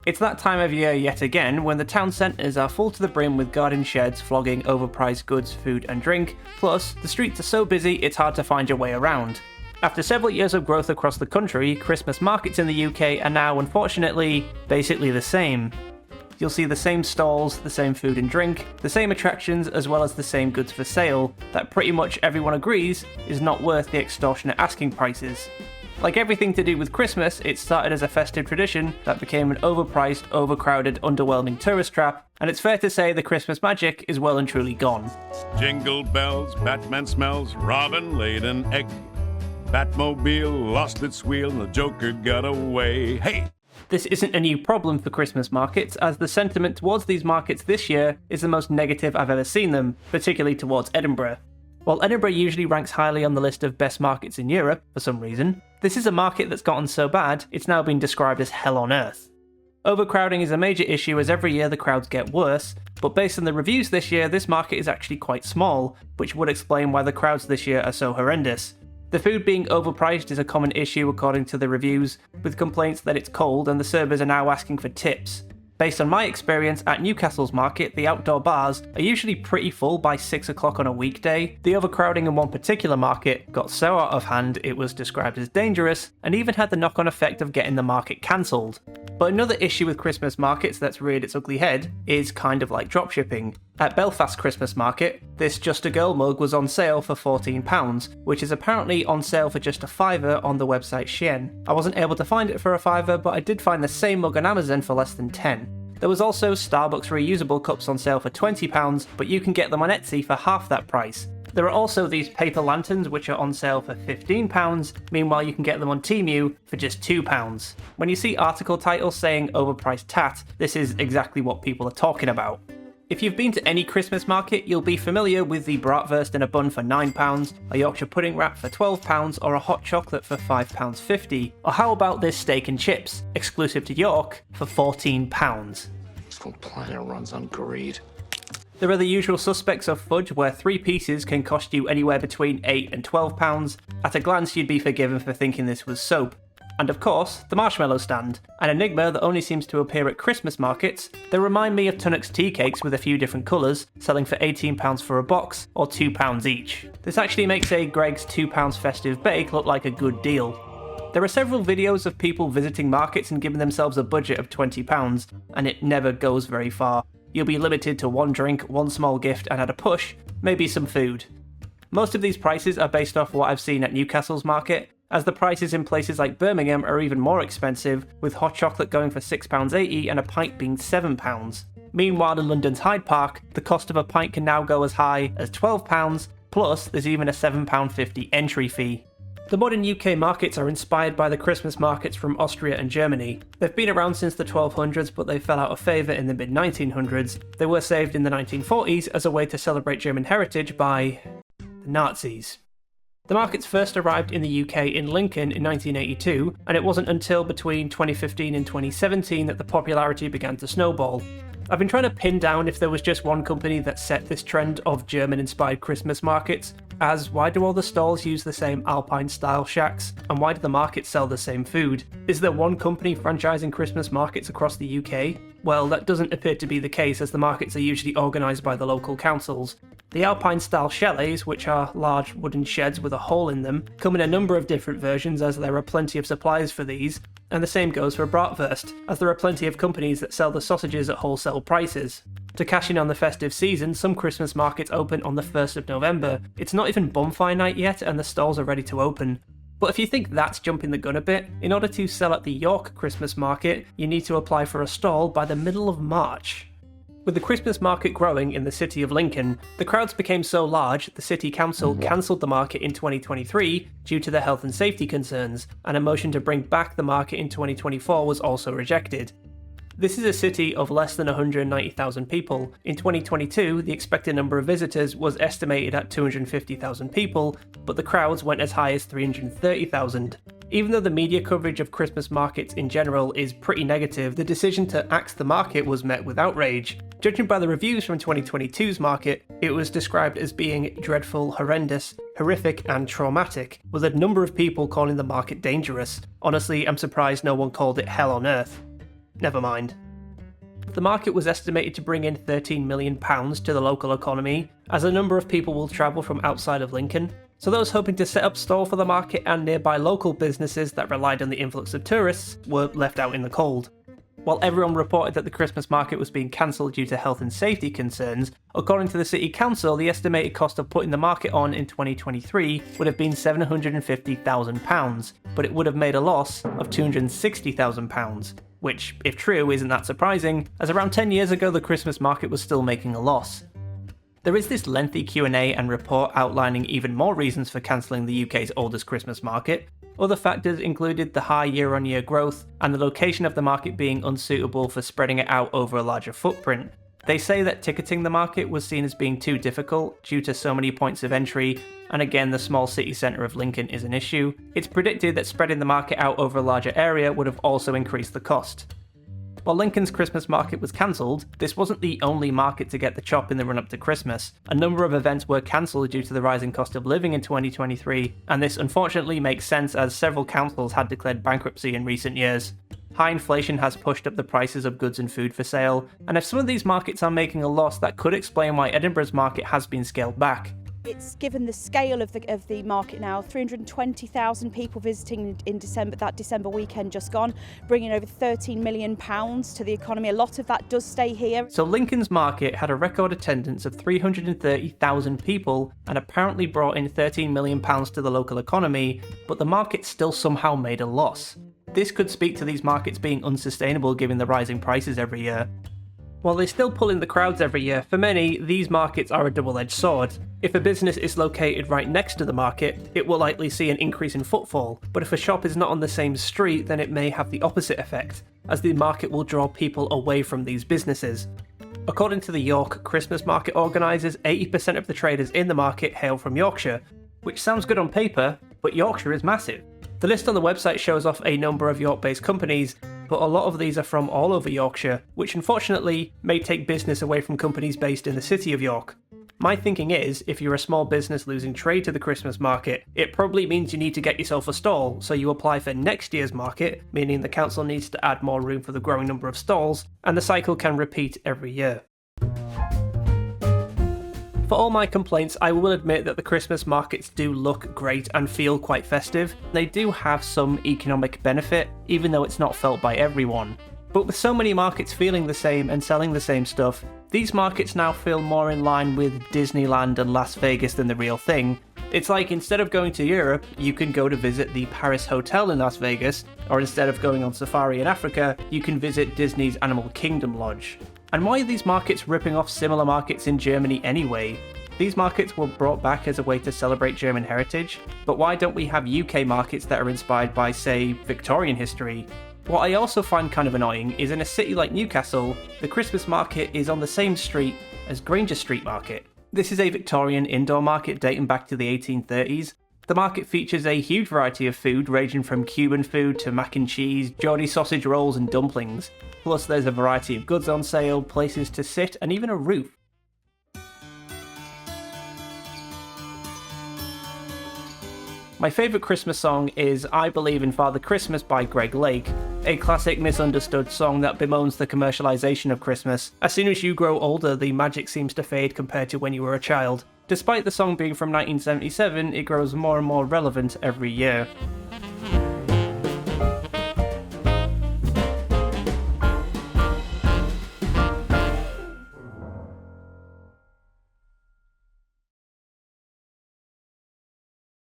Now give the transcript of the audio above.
It's that time of year yet again when the town centres are full to the brim with garden sheds flogging overpriced goods, food and drink, plus the streets are so busy it's hard to find your way around. After several years of growth across the country, Christmas markets in the UK are now, unfortunately, basically the same. You'll see the same stalls, the same food and drink, the same attractions, as well as the same goods for sale that pretty much everyone agrees is not worth the extortionate asking prices. Like everything to do with Christmas, it started as a festive tradition that became an overpriced, overcrowded, underwhelming tourist trap, and it's fair to say the Christmas magic is well and truly gone. Jingle bells, Batman smells, Robin laid an egg. Batmobile lost its wheel and the Joker got away. Hey! This isn't a new problem for Christmas markets, as the sentiment towards these markets this year is the most negative I've ever seen them, particularly towards Edinburgh. While Edinburgh usually ranks highly on the list of best markets in Europe, for some reason, this is a market that's gotten so bad it's now been described as hell on earth. Overcrowding is a major issue as every year the crowds get worse, but based on the reviews this year, this market is actually quite small, which would explain why the crowds this year are so horrendous. The food being overpriced is a common issue according to the reviews, with complaints that it's cold and the servers are now asking for tips. Based on my experience at Newcastle's market, the outdoor bars are usually pretty full by 6 o'clock on a weekday. The overcrowding in one particular market got so out of hand it was described as dangerous, and even had the knock-on effect of getting the market cancelled. But another issue with Christmas markets that's reared its ugly head is kind of like dropshipping. At Belfast Christmas Market, this Just a Girl mug was on sale for £14, which is apparently on sale for just a £5 on the website Shein. I wasn't able to find it for a £5, but I did find the same mug on Amazon for less than £10. There was also Starbucks reusable cups on sale for £20, but you can get them on Etsy for half that price. There are also these paper lanterns which are on sale for £15, meanwhile you can get them on Temu for just £2. When you see article titles saying overpriced tat, this is exactly what people are talking about. If you've been to any Christmas market, you'll be familiar with the bratwurst in a bun for £9, a Yorkshire pudding wrap for £12, or a hot chocolate for £5.50. Or how about this steak and chips, exclusive to York, for £14? This whole planet runs on greed. There are the usual suspects of fudge, where 3 pieces can cost you anywhere between £8 and £12. At a glance, you'd be forgiven for thinking this was soap. And of course, the marshmallow stand, an enigma that only seems to appear at Christmas markets. They remind me of Tunnock's tea cakes with a few different colours, selling for £18 for a box, or £2 each. This actually makes a Greggs £2 festive bake look like a good deal. There are several videos of people visiting markets and giving themselves a budget of £20, and it never goes very far. You'll be limited to 1 drink, 1 small gift, and at a push, maybe some food. Most of these prices are based off what I've seen at Newcastle's market, as the prices in places like Birmingham are even more expensive, with hot chocolate going for £6.80 and a pint being £7. Meanwhile in London's Hyde Park, the cost of a pint can now go as high as £12, plus there's even a £7.50 entry fee. The modern UK markets are inspired by the Christmas markets from Austria and Germany. They've been around since the 1200s, but they fell out of favour in the mid-1900s. They were saved in the 1940s as a way to celebrate German heritage by the Nazis. The markets first arrived in the UK in Lincoln in 1982, and it wasn't until between 2015 and 2017 that the popularity began to snowball. I've been trying to pin down if there was just one company that set this trend of German-inspired Christmas markets, as why do all the stalls use the same Alpine-style shacks, and why do the markets sell the same food? Is there one company franchising Christmas markets across the UK? Well, that doesn't appear to be the case, as the markets are usually organised by the local councils. The Alpine-style chalets, which are large wooden sheds with a hole in them, come in a number of different versions, as there are plenty of suppliers for these, and the same goes for bratwurst, as there are plenty of companies that sell the sausages at wholesale prices. To cash in on the festive season, some Christmas markets open on the 1st of November. It's not even bonfire night yet, and the stalls are ready to open. But if you think that's jumping the gun a bit, in order to sell at the York Christmas market, you need to apply for a stall by the middle of March. With the Christmas market growing in the city of Lincoln, the crowds became so large the city council cancelled the market in 2023 due to the health and safety concerns, and a motion to bring back the market in 2024 was also rejected. This is a city of less than 190,000 people. In 2022, the expected number of visitors was estimated at 250,000 people, but the crowds went as high as 330,000. Even though the media coverage of Christmas markets in general is pretty negative, the decision to axe the market was met with outrage. Judging by the reviews from 2022's market, it was described as being dreadful, horrendous, horrific and traumatic, with a number of people calling the market dangerous. Honestly, I'm surprised no one called it hell on earth. Never mind. The market was estimated to bring in £13 million to the local economy, as a number of people will travel from outside of Lincoln, so those hoping to set up store for the market and nearby local businesses that relied on the influx of tourists were left out in the cold. While everyone reported that the Christmas market was being cancelled due to health and safety concerns, according to the City Council, the estimated cost of putting the market on in 2023 would have been £750,000, but it would have made a loss of £260,000, which, if true, isn't that surprising, as around 10 years ago the Christmas market was still making a loss. There is this lengthy Q&A and report outlining even more reasons for cancelling the UK's oldest Christmas market. Other factors included the high year-on-year growth and the location of the market being unsuitable for spreading it out over a larger footprint. They say that ticketing the market was seen as being too difficult due to so many points of entry, and again the small city centre of Lincoln is an issue. It's predicted that spreading the market out over a larger area would have also increased the cost. While Lincoln's Christmas market was cancelled, this wasn't the only market to get the chop in the run-up to Christmas. A number of events were cancelled due to the rising cost of living in 2023, and this unfortunately makes sense as several councils had declared bankruptcy in recent years. High inflation has pushed up the prices of goods and food for sale, and if some of these markets are making a loss, that could explain why Edinburgh's market has been scaled back. It's given the scale of the market now, 320,000 people visiting in December, that December weekend just gone, bringing over £13 million to the economy. A lot of that does stay here. So Lincoln's market had a record attendance of 330,000 people and apparently brought in £13 million to the local economy, but the market still somehow made a loss. This could speak to these markets being unsustainable given the rising prices every year. While they still pull in the crowds every year, for many, these markets are a double-edged sword. If a business is located right next to the market, it will likely see an increase in footfall, but if a shop is not on the same street, then it may have the opposite effect, as the market will draw people away from these businesses. According to the York Christmas market organisers, 80% of the traders in the market hail from Yorkshire, which sounds good on paper, but Yorkshire is massive. The list on the website shows off a number of York-based companies, but a lot of these are from all over Yorkshire, which unfortunately may take business away from companies based in the city of York. My thinking is, if you're a small business losing trade to the Christmas market, it probably means you need to get yourself a stall, so you apply for next year's market, meaning the council needs to add more room for the growing number of stalls, and the cycle can repeat every year. For all my complaints, I will admit that the Christmas markets do look great and feel quite festive. They do have some economic benefit, even though it's not felt by everyone. But with so many markets feeling the same and selling the same stuff, these markets now feel more in line with Disneyland and Las Vegas than the real thing. It's like instead of going to Europe, you can go to visit the Paris Hotel in Las Vegas, or instead of going on safari in Africa, you can visit Disney's Animal Kingdom Lodge. And why are these markets ripping off similar markets in Germany anyway? These markets were brought back as a way to celebrate German heritage, but why don't we have UK markets that are inspired by, say, Victorian history? What I also find kind of annoying is in a city like Newcastle, the Christmas market is on the same street as Granger Street Market. This is a Victorian indoor market dating back to the 1830s. The market features a huge variety of food ranging from Cuban food to mac and cheese, Geordie sausage rolls and dumplings. Plus there's a variety of goods on sale, places to sit and even a roof. My favourite Christmas song is I Believe in Father Christmas by Greg Lake, a classic misunderstood song that bemoans the commercialisation of Christmas. As soon as you grow older, the magic seems to fade compared to when you were a child. Despite the song being from 1977, it grows more and more relevant every year.